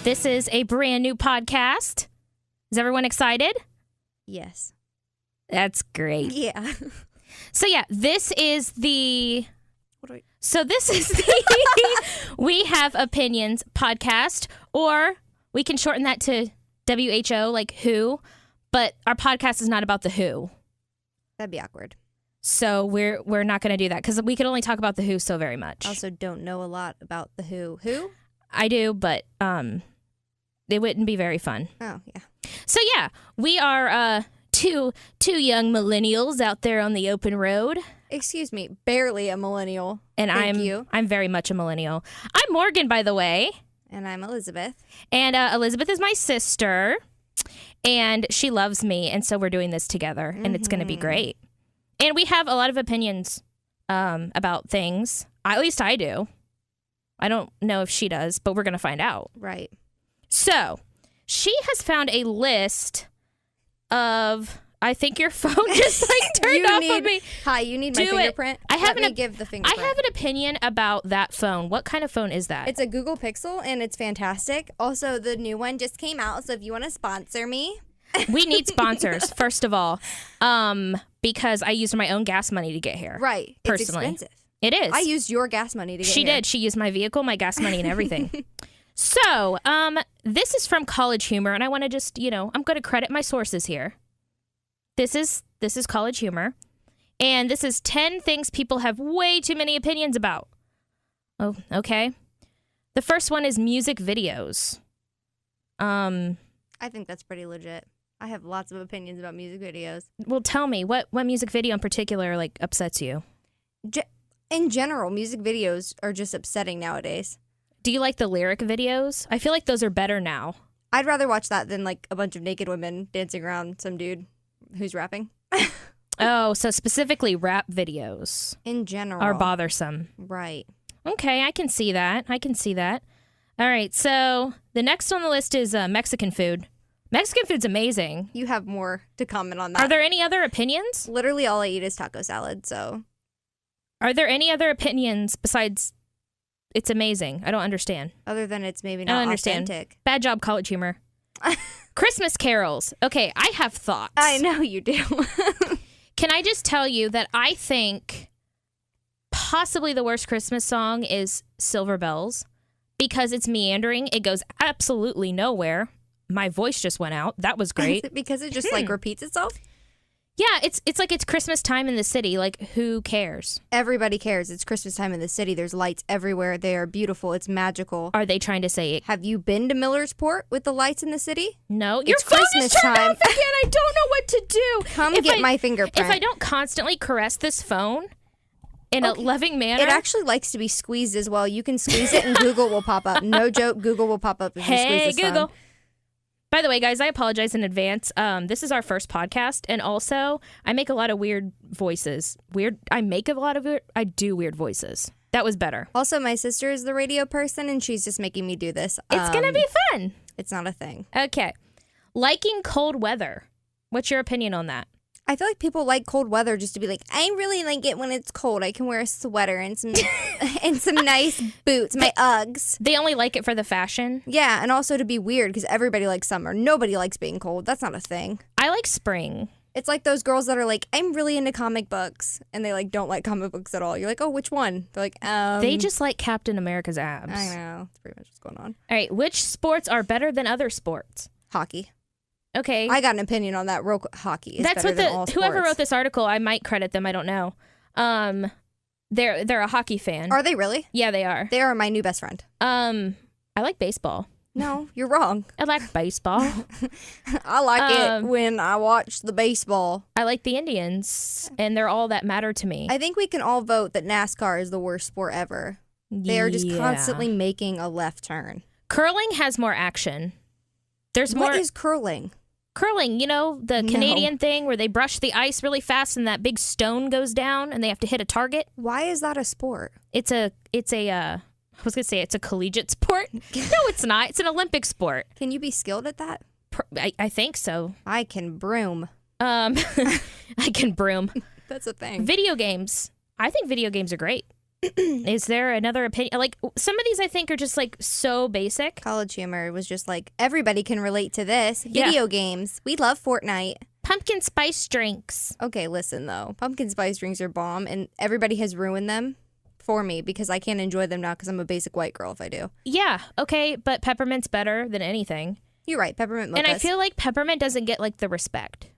This is a brand new podcast. Is everyone excited? Yes. That's great. Yeah. So yeah, this is the We Have Opinions podcast, or we can shorten that to WHO, like WHO, but our podcast is not about the WHO. That'd be awkward. So we're not going to do that because we can only talk about the WHO so very much. Also don't know a lot about the WHO. Who? I do, but it wouldn't be very fun. Oh, yeah. So yeah, we are two young millennials out there on the open road. Excuse me, barely a millennial. And I'm very much a millennial. I'm Morgan, by the way. And I'm Elizabeth. And Elizabeth is my sister, and she loves me, and so we're doing this together, and it's going to be great. And we have a lot of opinions about things. At least I do. I don't know if she does, but we're going to find out. Right. So, she has found a list of... I think your phone just turned off on me. Hi, you need my fingerprint? Let me give the fingerprint. I have an opinion about that phone. What kind of phone is that? It's a Google Pixel, and it's fantastic. Also, the new one just came out, so if you want to sponsor me. We need sponsors, first of all, because I used my own gas money to get here. Right. Personally. It's expensive. It is. I used your gas money to get here. She did. She used my vehicle, my gas money, and everything. So, this is from College Humor, and I want to just, I'm going to credit my sources here. This is College Humor, and this is 10 things people have way too many opinions about. Oh, okay. The first one is music videos. I think that's pretty legit. I have lots of opinions about music videos. Well, tell me, what music video in particular, upsets you? In general, music videos are just upsetting nowadays. Do you like the lyric videos? I feel like those are better now. I'd rather watch that than, a bunch of naked women dancing around some dude who's rapping. Oh, so specifically rap videos. In general. Are bothersome. Right. Okay, I can see that. All right, so the next on the list is Mexican food. Mexican food's amazing. You have more to comment on that. Are there any other opinions? Literally all I eat is taco salad, so. Are there any other opinions besides it's amazing? I don't understand. Other than it's maybe not authentic. Bad job, College Humor. Christmas carols. Okay, I have thoughts. I know you do. Can I just tell you that I think possibly the worst Christmas song is Silver Bells because it's meandering. It goes absolutely nowhere. My voice just went out. That was great. Is it because it just repeats itself? Yeah, it's like it's Christmas time in the city. Who cares? Everybody cares. It's Christmas time in the city. There's lights everywhere. They are beautiful. It's magical. Are they trying to say it? Have you been to Millersport with the lights in the city? No. Your phone is turned off again. I don't know what to do. Come get my fingerprint. If I don't constantly caress this phone in a loving manner. It actually likes to be squeezed as well. You can squeeze it and Google will pop up. No joke, Google will pop up if you squeeze this Google. phone. By the way, guys, I apologize in advance. This is our first podcast, and also I make a lot of weird voices. I do weird voices. That was better. Also, my sister is the radio person, and she's just making me do this. It's going to be fun. It's not a thing. Okay. Liking cold weather. What's your opinion on that? I feel like people like cold weather just to be like, I really like it when it's cold. I can wear a sweater and some and some nice boots, my Uggs. They only like it for the fashion? Yeah, and also to be weird because everybody likes summer. Nobody likes being cold. That's not a thing. I like spring. It's like those girls that are like, I'm really into comic books, and they don't like comic books at all. You're like, oh, which one? They're like, They just like Captain America's abs. I know. That's pretty much what's going on. All right, which sports are better than other sports? Hockey. Okay. I got an opinion on that. Hockey is That's better than all sports. Whoever wrote this article, I might credit them. I don't know. They're a hockey fan. Are they really? Yeah, they are. They are my new best friend. I like baseball. No, you're wrong. I like baseball. I like it when I watch the baseball. I like the Indians, and they're all that matter to me. I think we can all vote that NASCAR is the worst sport ever. They are just constantly making a left turn. Curling has more action. What is curling? Curling, the Canadian thing where they brush the ice really fast and that big stone goes down and they have to hit a target. Why is that a sport? It's a I was going to say it's a collegiate sport. No, it's not. It's an Olympic sport. Can you be skilled at that? I think so. I can broom. I can broom. That's a thing. Video games. I think video games are great. Is there another opinion? Like, some of these I think are just like so basic. College Humor was just like, everybody can relate to this. Yeah. Video games. We love Fortnite. Pumpkin spice drinks. Okay, listen though. Pumpkin spice drinks are bomb, and everybody has ruined them for me because I can't enjoy them now because I'm a basic white girl if I do. Yeah, okay, but peppermint's better than anything. You're right, peppermint mochas. And I feel like peppermint doesn't get like the respect.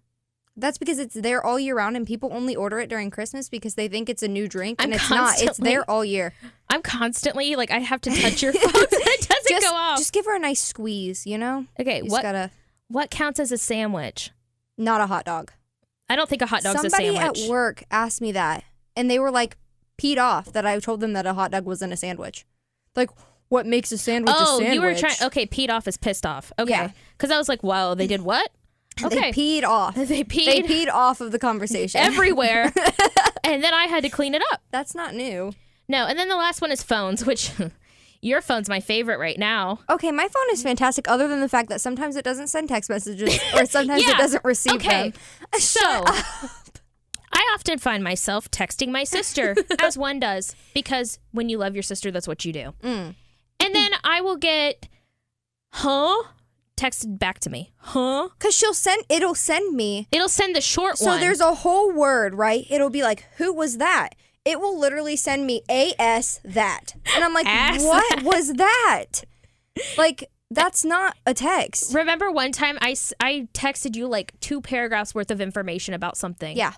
That's because it's there all year round, and people only order it during Christmas because they think it's a new drink, and it's not. It's there all year. I'm constantly, like, I have to touch your phone so it doesn't go off. Just give her a nice squeeze, you know? Okay, what counts as a sandwich? Not a hot dog. I don't think a hot dog's a sandwich. Somebody at work asked me that, and they were, like, peed off that I told them that a hot dog wasn't a sandwich. Like, what makes a sandwich a sandwich? Oh, you were trying... Okay, peed off is pissed off. Okay. Because I was like, wow, they did what? Okay. They peed off. They peed off of the conversation. Everywhere. And then I had to clean it up. That's not new. No, and then the last one is phones, which your phone's my favorite right now. Okay, my phone is fantastic other than the fact that sometimes it doesn't send text messages or sometimes it doesn't receive them. So, I often find myself texting my sister, as one does, because when you love your sister, that's what you do. And then I will get, texted back to me. Because it'll send me. It'll send the short So one. there's a whole word, right? It'll be like, who was that? It will literally send me AS that. And I'm like, what was that? Like, that's not a text. Remember one time I texted you like 2 paragraphs worth of information about something. Yeah.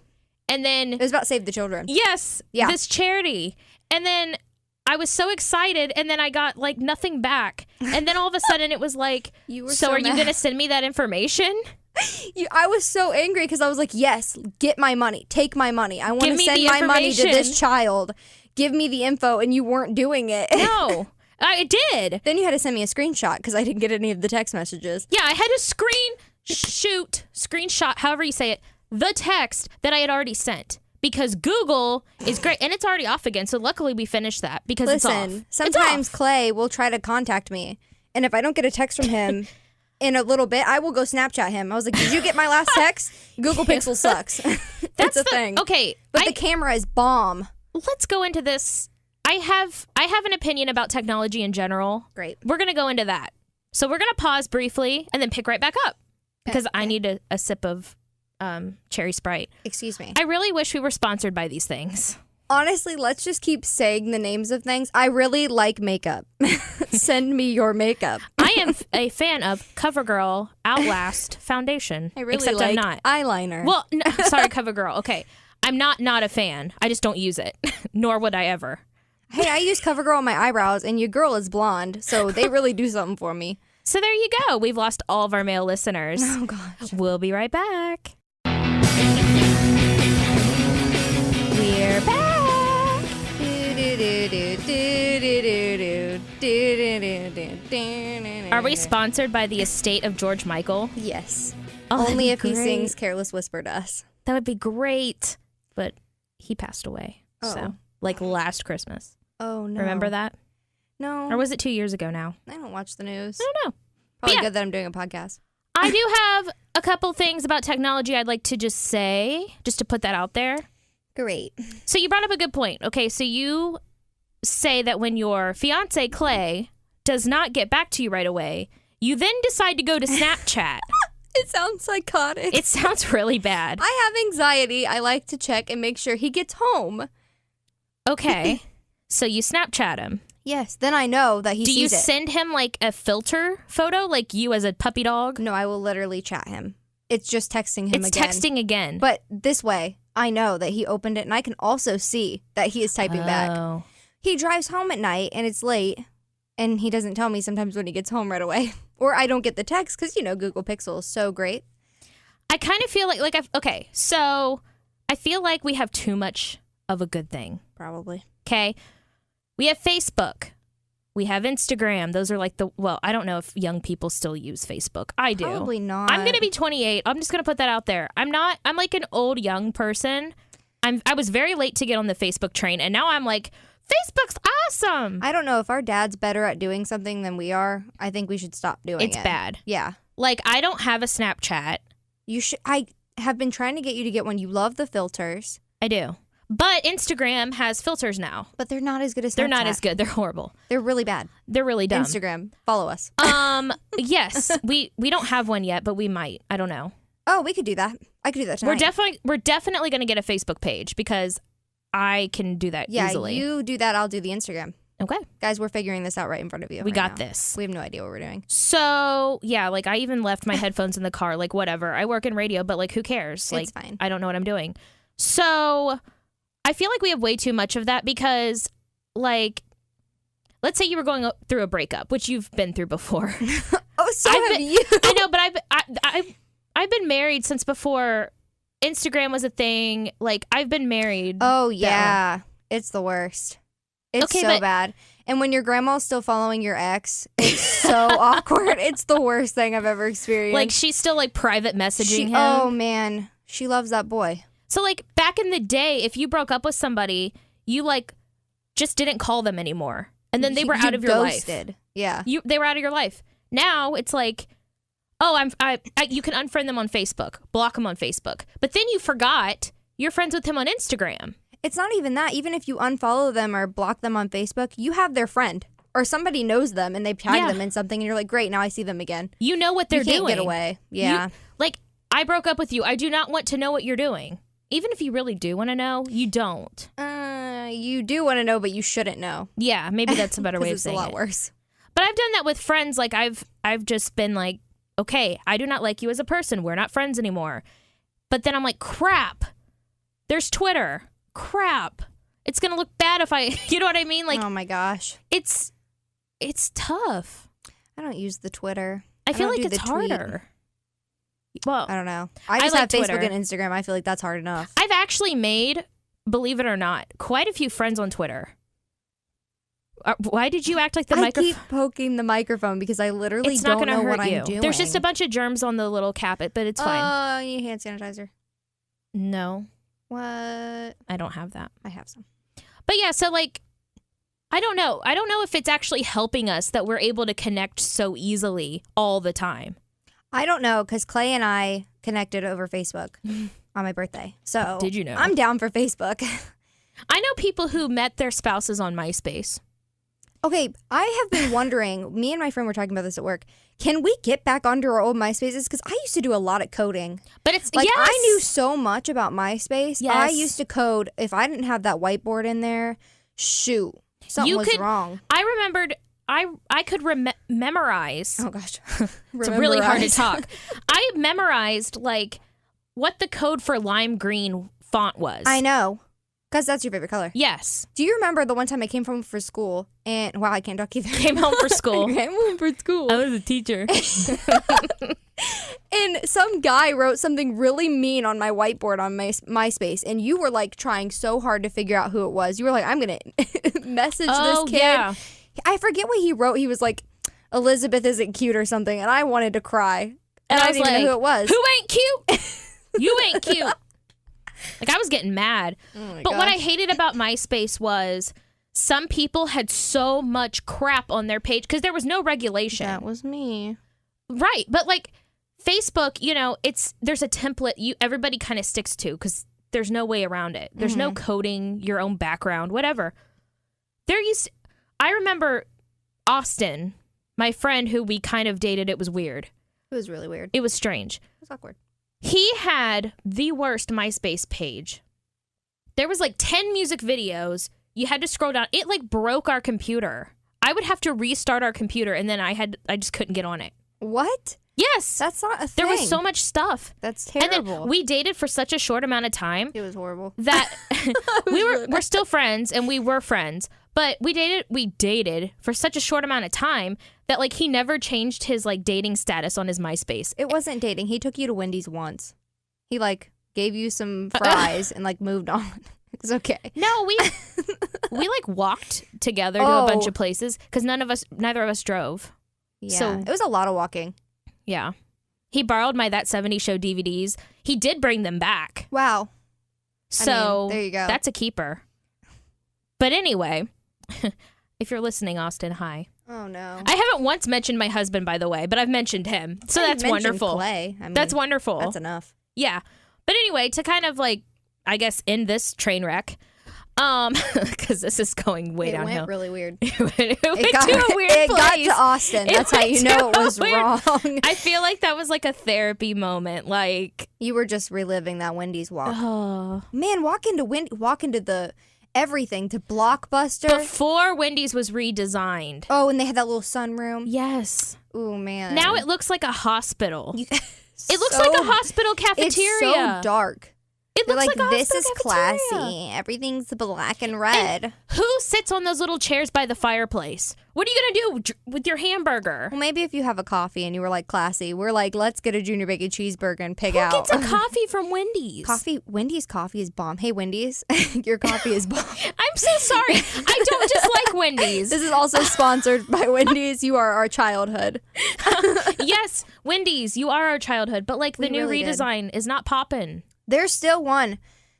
And then... It was about Save the Children. Yes. Yeah. This charity. And then... I was so excited, and then I got, like, nothing back. And then all of a sudden, it was like, so are you going to send me that information? I was so angry because I was like, yes, get my money. Take my money. I want to send my money to this child. Give me the info, and you weren't doing it. No, I did. Then you had to send me a screenshot because I didn't get any of the text messages. Yeah, I had to screenshot, however you say it, the text that I had already sent. Because Google is great, and it's already off again, so luckily we finished that because it's off. Sometimes Clay will try to contact me, and if I don't get a text from him in a little bit, I will go Snapchat him. I was like, did you get my last text? Google Pixel sucks. That's a thing. Okay. But the camera is bomb. Let's go into this. I have an opinion about technology in general. Great. We're going to go into that. So we're going to pause briefly and then pick right back up because I need a sip of... cherry Sprite. Excuse me. I really wish we were sponsored by these things. Honestly, let's just keep saying the names of things. I really like makeup. Send me your makeup. I am a fan of CoverGirl Outlast Foundation. I really except like I'm not. eyeliner. Well, no, sorry, CoverGirl. Okay. I'm not a fan. I just don't use it. Nor would I ever. Hey, I use CoverGirl on my eyebrows, and your girl is blonde, so they really do something for me. So there you go. We've lost all of our male listeners. Oh, gosh. We'll be right back. We're back. Are we sponsored by the estate of George Michael? Yes. Oh, only if he sings Careless Whisper to us. That would be great. But he passed away. Oh. So, like last Christmas. Oh, no. Remember that? No. Or was it 2 years ago now? I don't watch the news. I don't know. Probably good that I'm doing a podcast. I do have a couple things about technology I'd like to just say, just to put that out there. Great. So you brought up a good point. Okay, so you say that when your fiance, Clay, does not get back to you right away, you then decide to go to Snapchat. It sounds psychotic. It sounds really bad. I have anxiety. I like to check and make sure he gets home. Okay. So you Snapchat him. Yes, then I know that he sees it. Do you send him like a filter photo, like you as a puppy dog? No, I will literally chat him. It's just texting him again. It's texting again. But this way, I know that he opened it, and I can also see that he is typing back. He drives home at night, and it's late, and he doesn't tell me sometimes when he gets home right away. Or I don't get the text because, Google Pixel is so great. I kind of feel okay, so I feel like we have too much of a good thing. Probably. Okay. We have Facebook. We have Instagram. Those are like I don't know if young people still use Facebook. I do. Probably not. I'm going to be 28. I'm just going to put that out there. I'm like an old young person. I was very late to get on the Facebook train, and now I'm like, Facebook's awesome. I don't know if our dad's better at doing something than we are. I think we should stop doing it. It's bad. Yeah. Like, I don't have a Snapchat. You should. I have been trying to get you to get one. You love the filters. I do. But Instagram has filters now. But they're not as good as Snapchat. They're not as good. They're horrible. They're really bad. They're really dumb. Instagram, follow us. Yes, we don't have one yet, but we might. I don't know. Oh, we could do that. I could do that tonight. We're definitely going to get a Facebook page because I can do that easily. Yeah, you do that. I'll do the Instagram. Okay. Guys, we're figuring this out right in front of you. We got this. We have no idea what we're doing. So, yeah, like I even left my headphones in the car, like whatever. I work in radio, but like who cares? Like, it's fine. I don't know what I'm doing. So, I feel like we have way too much of that because, like, let's say you were going through a breakup, which you've been through before. Oh, so have you. I know, but I've been married since before Instagram was a thing. Like, I've been married. Oh, yeah. It's the worst. It's so bad. And when your grandma's still following your ex, it's so awkward. It's the worst thing I've ever experienced. Like, she's still, like, private messaging him. Oh, man. She loves that boy. So, like, back in the day, if you broke up with somebody, you, like, just didn't call them anymore. And then they were out of your ghosted. life. Yeah. They were out of your life. Now, it's like, oh, you can unfriend them on Facebook, block them on Facebook. But then you forgot you're friends with him on Instagram. It's not even that. Even if you unfollow them or block them on Facebook, you have their friend or somebody knows them and they tag them in something and you're like, great, now I see them again. You know what they're doing. You can't get away. Yeah. Like, I broke up with you. I do not want to know what you're doing. Even if you really do want to know, you don't. You do want to know, but you shouldn't know. Yeah, maybe that's a better way of saying it. It's a lot worse. But I've done that with friends. Like, I've just been like, okay, I do not like you as a person. We're not friends anymore. But then I'm like, crap. There's Twitter. Crap. It's going to look bad if I, you know what I mean? Like, oh my gosh. It's tough. I don't use the Twitter. I feel like it's harder. Well, I don't know. I just have Twitter. Facebook and Instagram. I feel like that's hard enough. I've actually made, believe it or not, quite a few friends on Twitter. Why did you act like the microphone? I keep poking the microphone because I literally don't know what I'm doing. There's just a bunch of germs on the little cap, but it's fine. Oh, you need hand sanitizer? No. What? I don't have that. I have some. But yeah, so like, I don't know. I don't know if it's actually helping us that we're able to connect so easily all the time. I don't know, because Clay and I connected over Facebook on my birthday. So did you know? I'm down for Facebook. I know people who met their spouses on MySpace. Okay, I have been wondering, me and my friend were talking about this at work, can we get back onto our old MySpaces? Because I used to do a lot of coding. But it's, like, yes! I knew so much about MySpace. Yes. I used to code. If I didn't have that whiteboard in there, shoot, something was wrong. I remembered, I could memorize. Oh, gosh. It's really hard to talk. I memorized, like, what the code for lime green font was. I know. Because that's your favorite color. Yes. Do you remember the one time I came home for school and, wow, I can't talk either. Came home for school. Came home for school. I was a teacher. And some guy wrote something really mean on my whiteboard on my MySpace, and you were like trying so hard to figure out who it was. You were like, I'm going to message this kid. Yeah. I forget what he wrote. He was like, Elizabeth isn't cute or something, and I wanted to cry. And I didn't even know who it was. Who ain't cute? You ain't cute. Like, I was getting mad. Oh but what I hated about MySpace was some people had so much crap on their page because there was no regulation. That was me. Right. But, like, Facebook, you know, there's a template everybody kind of sticks to because there's no way around it. There's no coding, your own background, whatever. I remember Austin, my friend who we kind of dated. It was weird. It was really weird. It was strange. It was awkward. He had the worst MySpace page. There was like 10 music videos. You had to scroll down. It like broke our computer. I would have to restart our computer and then I just couldn't get on it. What? Yes. That's not a thing. There was so much stuff. That's terrible. And then we dated for such a short amount of time. It was horrible. That we're still friends and we were friends. But we dated for such a short amount of time that like he never changed his like dating status on his MySpace. It wasn't dating. He took you to Wendy's once. He like gave you some fries and like moved on. It's okay. No, we like walked together to a bunch of places because neither of us drove. Yeah. So it was a lot of walking. Yeah. He borrowed my That 70s Show DVDs. He did bring them back. Wow. So there you go. That's a keeper. But anyway, if you're listening, Austin, hi. Oh, no. I haven't once mentioned my husband, by the way, but I've mentioned him. So that's wonderful. Clay. I mean, that's wonderful. That's enough. Yeah. But anyway, to kind of like I guess, end this train wreck. Because this is going way downhill. It went really weird. it went to a weird place. It got to Austin. That's how you know it was wrong. I feel like that was like a therapy moment. Like, you were just reliving that Wendy's walk. oh. Man, walk into the everything to Blockbuster. Before Wendy's was redesigned. Oh, and they had that little sunroom. Yes. Oh, man. Now it looks like a hospital. It looks so- like a hospital cafeteria. It's so dark. It They're looks like, like a this is hospital cafeteria. classy. Everything's black and red. And who sits on those little chairs by the fireplace? What are you going to do with your hamburger? Well, maybe if you have a coffee and you were like classy, we're like, let's get a junior bacon cheeseburger and pig out. Who gets a coffee from Wendy's? Wendy's coffee is bomb. Hey, Wendy's, your coffee is bomb. I'm so sorry. I don't just like Wendy's. This is also sponsored by Wendy's. You are our childhood. Yes, Wendy's, you are our childhood. But like the We new really did. redesign is not popping. There's still one.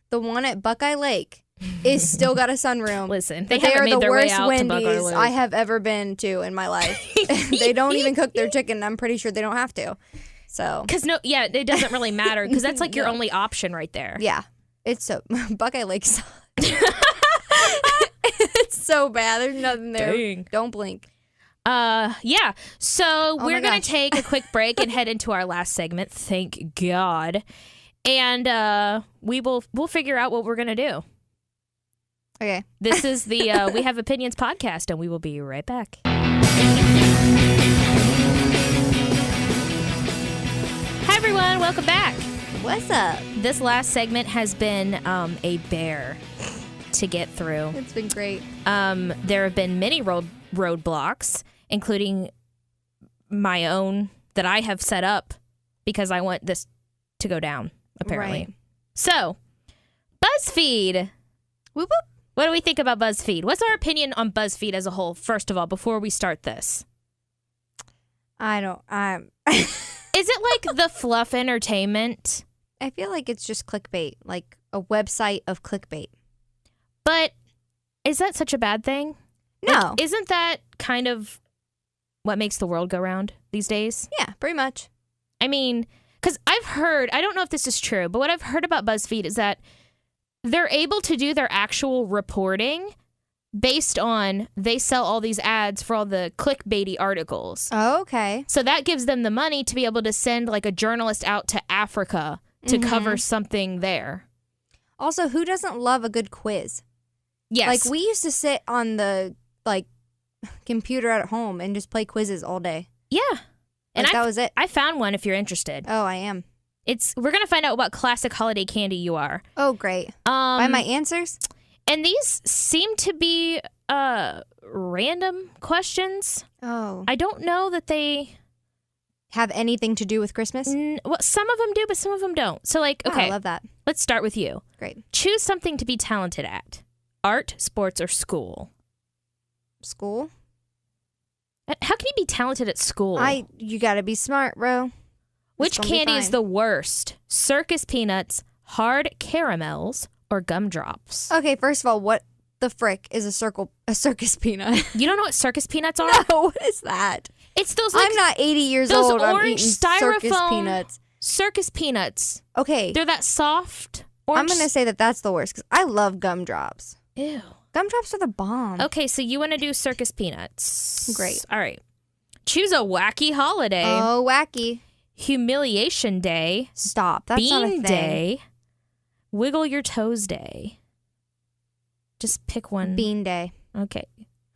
The one at Buckeye Lake is still got a sunroom. Listen, But they haven't are made the their way worst out to Buckeye Wendy's Lake. I have ever been to in my life. They don't even cook their chicken. I'm pretty sure they don't have to. So, Because it doesn't really matter because that's like your only option right there. yeah. It's so Buckeye Lake sucks. It's so bad. There's nothing there. Dang. Don't blink. Yeah. So we're my gonna gosh. take a quick break and head into our last segment. Thank God. And we'll figure out what we're gonna do. Okay. This is the We Have Opinions podcast, and we will be right back. Hi everyone, welcome back. What's up? This last segment has been a bear to get through. It's been great. There have been many roadblocks, including my own that I have set up because I want this to go down, apparently. Right. So, BuzzFeed. Whoop whoop. What do we think about BuzzFeed? What's our opinion on BuzzFeed as a whole, first of all, before we start this? I'm Is it like the fluff entertainment? I feel like it's just clickbait, like a website of clickbait. But is that such a bad thing? No. Like, isn't that kind of what makes the world go round these days? Yeah, pretty much. I mean, because I've heard, I don't know if this is true, but what I've heard about BuzzFeed is that they're able to do their actual reporting based on they sell all these ads for all the clickbaity articles. Oh, okay. So that gives them the money to be able to send like a journalist out to Africa to cover something there. Also, who doesn't love a good quiz? Yes. Like, we used to sit on the computer at home and just play quizzes all day. Yeah. And That was it. I found one if you're interested. Oh, I am. We're going to find out what classic holiday candy you are. Oh, great. By my answers? And these seem to be random questions. Oh. I don't know that they Have anything to do with Christmas? well, some of them do, but some of them don't. So like, Oh, okay, I love that. let's start with you. Great. Choose something to be talented at. Art, sports, or school. School? How can you be talented at school? You gotta be smart, bro. Which gonna be candy is fine. the worst? Circus peanuts, hard caramels, or gumdrops? Okay, first of all, what the frick is a circus peanut? You don't know what circus peanuts are? No, what is that? It's those like I'm not 80 years those old. I'm orange eating circus styrofoam peanuts. circus peanuts. Okay, They're that soft orange. I'm gonna say that that's the worst because I love gumdrops. Ew. Gumdrops are the bomb. Okay, so you want to do circus peanuts. Great. All right. Choose a wacky holiday. Oh, wacky! Humiliation Day. Stop. That's not a Bean thing. Day. Wiggle your toes day. Just pick one. Bean day. Okay.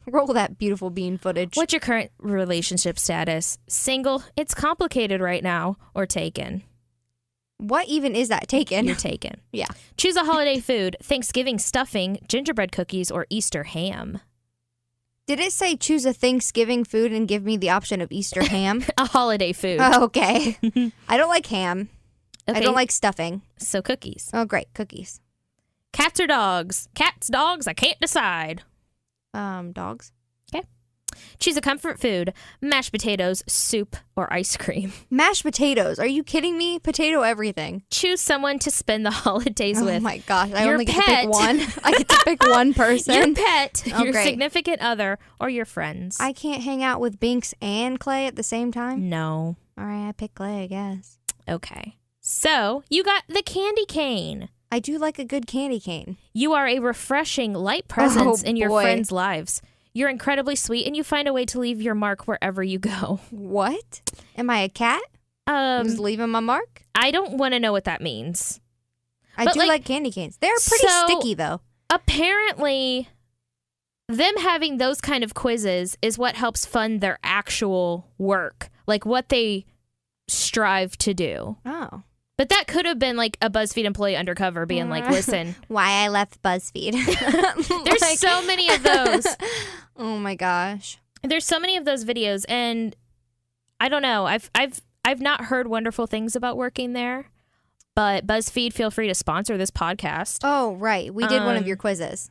Roll that beautiful bean footage. What's your current relationship status? Single? It's complicated right now. Or taken? What even is that? Taken. You're taken. Yeah. Choose a holiday food. Thanksgiving stuffing, gingerbread cookies, or Easter ham. Did it say choose a Thanksgiving food and give me the option of Easter ham? A holiday food. Oh, okay. I don't like ham. Okay, I don't like stuffing. so cookies. Oh, great. Cookies. Cats or dogs? Cats, dogs, I can't decide. Dogs. Choose a comfort food. Mashed potatoes, soup, or ice cream. Mashed potatoes. Are you kidding me? Potato everything. Choose someone to spend the holidays Oh with. my gosh. I Your only get to pet. pick one. I get to pick one person. Your pet, Oh, your great. significant other, or your friends. I can't hang out with Binks and Clay at the same time. No. All right, I pick Clay, I guess. Okay. So, you got the candy cane. I do like a good candy cane. You are a refreshing, light presence in your friends' lives. You're incredibly sweet, and you find a way to leave your mark wherever you go. What? Am I a cat? Just leaving my mark? I don't want to know what that means. I do like candy canes. They're pretty sticky, though. Apparently, them having those kind of quizzes is what helps fund their actual work, like what they strive to do. Oh. But that could have been like a BuzzFeed employee undercover being like, listen. Why I left BuzzFeed. There's so many of those. Oh my gosh. There's so many of those videos, and I don't know. I've not heard wonderful things about working there, but BuzzFeed, feel free to sponsor this podcast. Oh, right. We did one of your quizzes.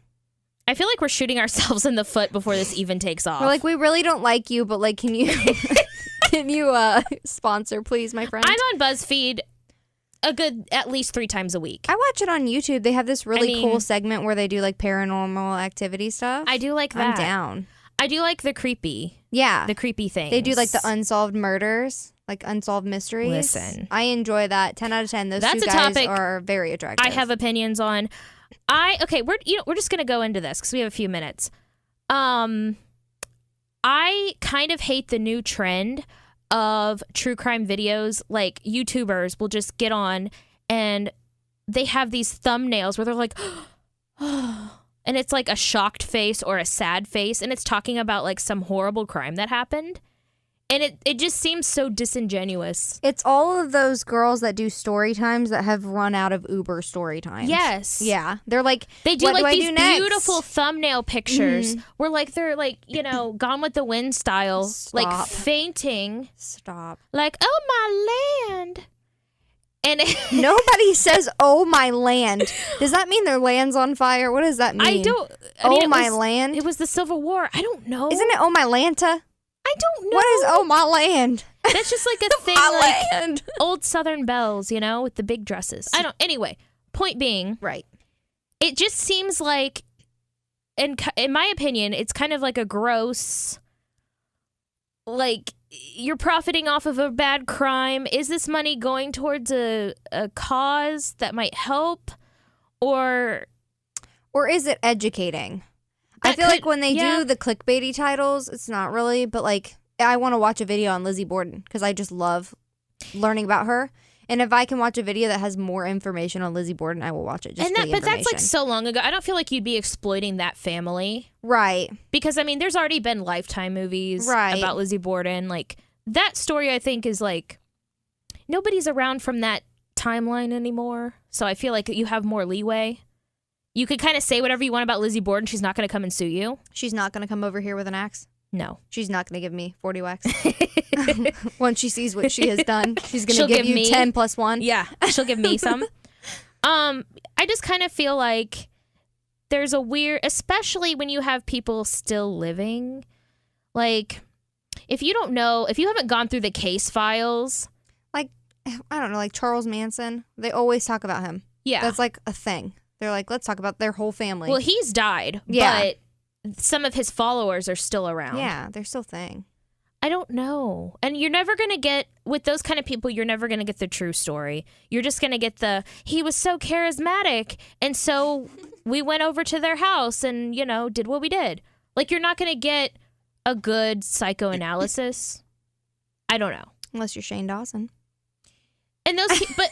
I feel like we're shooting ourselves in the foot before this even takes off. We're like, we really don't like you, but like, can you sponsor, please, my friend? I'm on BuzzFeed a good at least 3 times a week. I watch it on YouTube. They have this really cool segment where they do like paranormal activity stuff. I do like that. I'm down. I do like the creepy things. They do like the unsolved murders, like unsolved mysteries. Listen, I enjoy that. 10 out of 10. Those two guys are very attractive. I have opinions on. We're just gonna go into this because we have a few minutes. I kind of hate the new trend of true crime videos. Like YouTubers will just get on and they have these thumbnails where they're like, and it's like a shocked face or a sad face, and it's talking about like some horrible crime that happened. And it just seems so disingenuous. It's all of those girls that do story times that have run out of Uber story times. Yes. Yeah. They're like, they do what like do these beautiful thumbnail pictures where like they're like, Gone with the Wind style, like fainting. Stop. Like, oh my land. And nobody says, oh my land. Does that mean their land's on fire? What does that mean? I mean, my land? It was the Civil War. I don't know. Isn't it oh my Lanta? I don't know. What is oh my land? That's just like a thing like old Southern belles, with the big dresses. Anyway, point being, right. It just seems like, in my opinion, it's kind of like a gross, like, you're profiting off of a bad crime. Is this money going towards a cause that might help? Or is it educating? I feel like when they do the clickbaity titles, it's not really, but like I want to watch a video on Lizzie Borden because I just love learning about her. And if I can watch a video that has more information on Lizzie Borden, I will watch it. But that's like so long ago. I don't feel like you'd be exploiting that family. Right. Because, I mean, there's already been Lifetime movies about Lizzie Borden. Like, that story, I think, is like, nobody's around from that timeline anymore. So I feel like you have more leeway. You could kind of say whatever you want about Lizzie Borden. She's not going to come and sue you. She's not going to come over here with an axe? No. She's not going to give me 40 whacks. Once she sees what she has done, she's going to give you 10 plus 1. Yeah, she'll give me some. I just kind of feel like there's a weird, especially when you have people still living. Like, if you haven't gone through the case files. Like, I don't know, like Charles Manson. They always talk about him. Yeah. That's like a thing. They're like, let's talk about their whole family. Well, he's died, but some of his followers are still around. Yeah, they're still thing. I don't know. And you're never going to get, with those kind of people, you're never going to get the true story. You're just going to get he was so charismatic, and so we went over to their house and, did what we did. Like, you're not going to get a good psychoanalysis. I don't know. Unless you're Shane Dawson. And but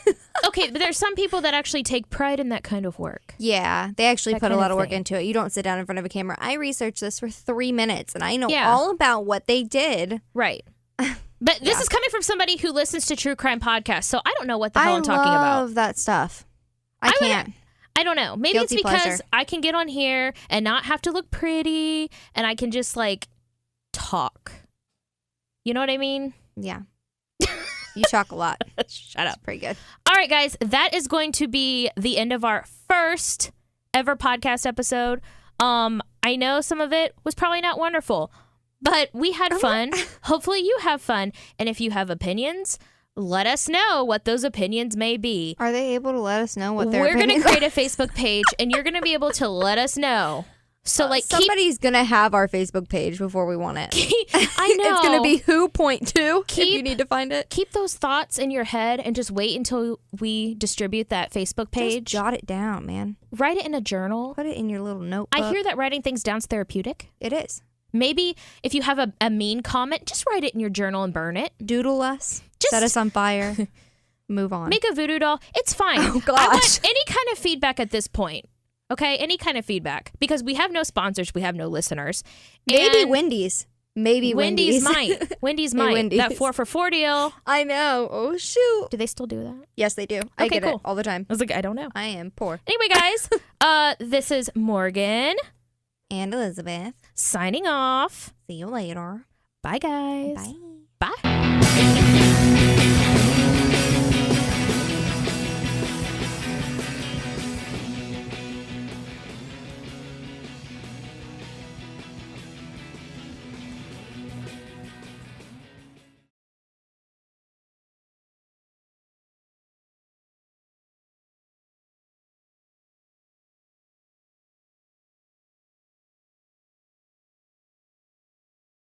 there's some people that actually take pride in that kind of work. Yeah, they actually put a lot of work into it. You don't sit down in front of a camera. I researched this for 3 minutes, and I know all about what they did. Right. But this is coming from somebody who listens to true crime podcasts, so I don't know what the hell I'm talking about. I love that stuff. I can't. I don't know. Maybe Guilty it's because pleasure. I can get on here and not have to look pretty, and I can just, like, talk. You know what I mean? Yeah. You talk a lot. Shut up. Pretty good. All right, guys. That is going to be the end of our first ever podcast episode. I know some of it was probably not wonderful, but we had fun. Hopefully you have fun. And if you have opinions, let us know what those opinions may be. Are they able to let us know what their We're opinions going to create a Facebook page, and you're going to be able to let us know So like somebody's gonna have our Facebook page before we want it. I know. It's gonna be who.2 if you need to find it. Keep those thoughts in your head and just wait until we distribute that Facebook page. Just jot it down, man. Write it in a journal. Put it in your little notebook. I hear that writing things down's therapeutic. It is. Maybe if you have a mean comment, just write it in your journal and burn it. Doodle us. Set us on fire. Move on. Make a voodoo doll. It's fine. Oh, gosh. I want any kind of feedback at this point. Okay? Any kind of feedback. Because we have no sponsors. We have no listeners. Maybe And Wendy's. Maybe Wendy's. Wendy's might. Wendy's. That 4 for $4 deal. I know. Oh, shoot. Do they still do that? Yes, they do. I get cool. it all the time. I was like, I don't know. I am poor. Anyway, guys, this is Morgan. And Elizabeth. Signing off. See you later. Bye, guys. Bye. Bye.